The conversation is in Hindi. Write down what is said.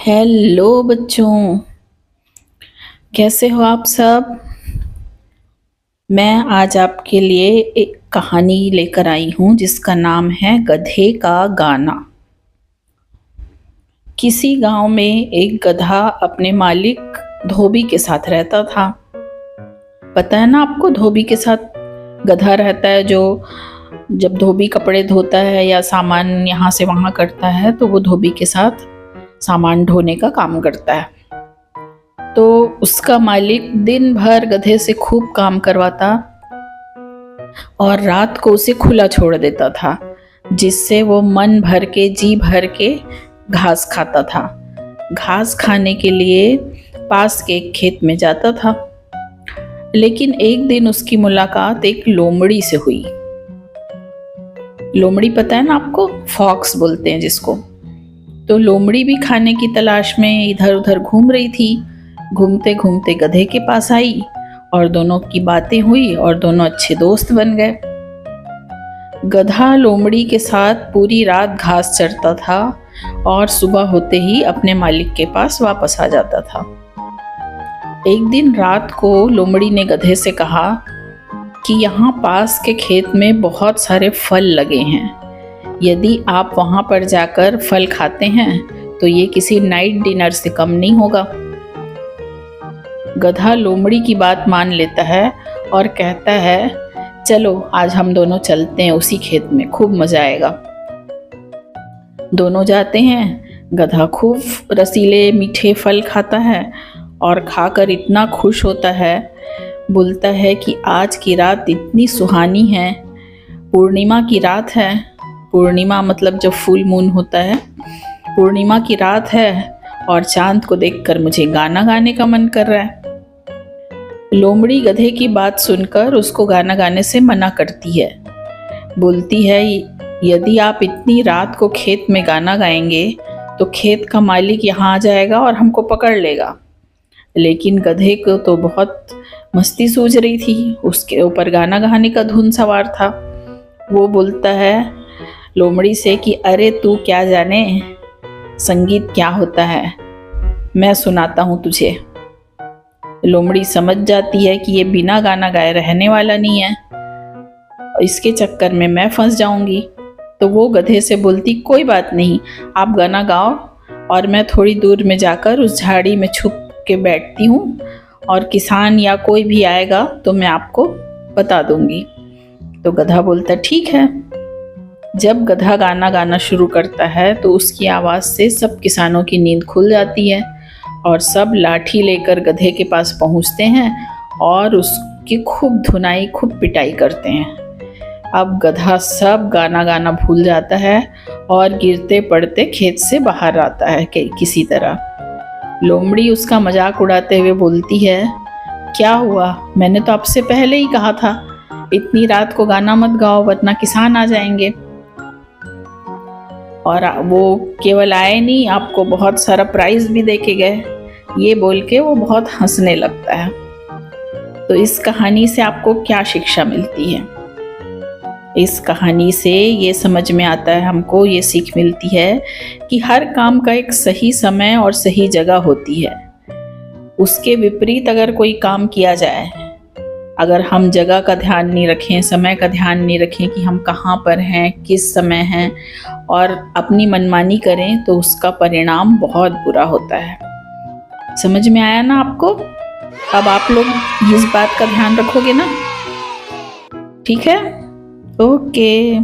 हेलो बच्चों, कैसे हो आप सब। मैं आज आपके लिए एक कहानी लेकर आई हूँ जिसका नाम है गधे का गाना। किसी गांव में एक गधा अपने मालिक धोबी के साथ रहता था। पता है ना आपको, धोबी के साथ गधा रहता है जो जब धोबी कपड़े धोता है या सामान यहाँ से वहाँ करता है तो वो धोबी के साथ सामान ढोने का काम करता है। तो उसका मालिक दिन भर गधे से खूब काम करवाता और रात को उसे खुला छोड़ देता था, जिससे वो मन भर के जी भर के घास खाता था। घास खाने के लिए पास के एक खेत में जाता था। लेकिन एक दिन उसकी मुलाकात एक लोमड़ी से हुई। लोमड़ी पता है ना आपको, फॉक्स बोलते हैं जिसको। तो लोमड़ी भी खाने की तलाश में इधर उधर घूम रही थी। घूमते घूमते गधे के पास आई और दोनों की बातें हुई और दोनों अच्छे दोस्त बन गए। गधा लोमड़ी के साथ पूरी रात घास चरता था और सुबह होते ही अपने मालिक के पास वापस आ जाता था। एक दिन रात को लोमड़ी ने गधे से कहा कि यहाँ पास के खेत में बहुत सारे फल लगे हैं। यदि आप वहाँ पर जाकर फल खाते हैं तो ये किसी नाइट डिनर से कम नहीं होगा। गधा लोमड़ी की बात मान लेता है और कहता है, चलो आज हम दोनों चलते हैं उसी खेत में, खूब मजा आएगा। दोनों जाते हैं। गधा खूब रसीले मीठे फल खाता है और खाकर इतना खुश होता है, बोलता है कि आज की रात इतनी सुहानी है, पूर्णिमा की रात है। पूर्णिमा मतलब जब फुल मून होता है, पूर्णिमा की रात है और चांद को देखकर मुझे गाना गाने का मन कर रहा है। लोमड़ी गधे की बात सुनकर उसको गाना गाने से मना करती है। बोलती है, यदि आप इतनी रात को खेत में गाना गाएंगे तो खेत का मालिक यहाँ आ जाएगा और हमको पकड़ लेगा। लेकिन गधे को तो बहुत मस्ती सूझ रही थी, उसके ऊपर गाना गाने का धुन सवार था। वो बोलता है लोमड़ी से कि अरे तू क्या जाने संगीत क्या होता है, मैं सुनाता हूँ तुझे। लोमड़ी समझ जाती है कि ये बिना गाना गाए रहने वाला नहीं है, इसके चक्कर में मैं फंस जाऊंगी। तो वो गधे से बोलती, कोई बात नहीं, आप गाना गाओ और मैं थोड़ी दूर में जाकर उस झाड़ी में छुप के बैठती हूँ और किसान या कोई भी आएगा तो मैं आपको बता दूंगी। तो गधा बोलता, ठीक है। जब गधा गाना गाना शुरू करता है तो उसकी आवाज़ से सब किसानों की नींद खुल जाती है और सब लाठी लेकर गधे के पास पहुंचते हैं और उसकी खूब धुनाई, खूब पिटाई करते हैं। अब गधा सब गाना गाना भूल जाता है और गिरते पड़ते खेत से बाहर आता है किसी तरह। लोमड़ी उसका मजाक उड़ाते हुए बोलती है, क्या हुआ, मैंने तो आपसे पहले ही कहा था इतनी रात को गाना मत गाओ वरना किसान आ जाएंगे। और वो केवल आए नहीं, आपको बहुत सारा प्राइज भी देके गए। ये बोल के वो बहुत हंसने लगता है। तो इस कहानी से आपको क्या शिक्षा मिलती है? इस कहानी से ये समझ में आता है, हमको ये सीख मिलती है कि हर काम का एक सही समय और सही जगह होती है। उसके विपरीत अगर कोई काम किया जाए, अगर हम जगह का ध्यान नहीं रखें, समय का ध्यान नहीं रखें कि हम कहाँ पर हैं, किस समय हैं, और अपनी मनमानी करें तो उसका परिणाम बहुत बुरा होता है। समझ में आया ना आपको? अब आप लोग इस बात का ध्यान रखोगे ना? ठीक है, ओके।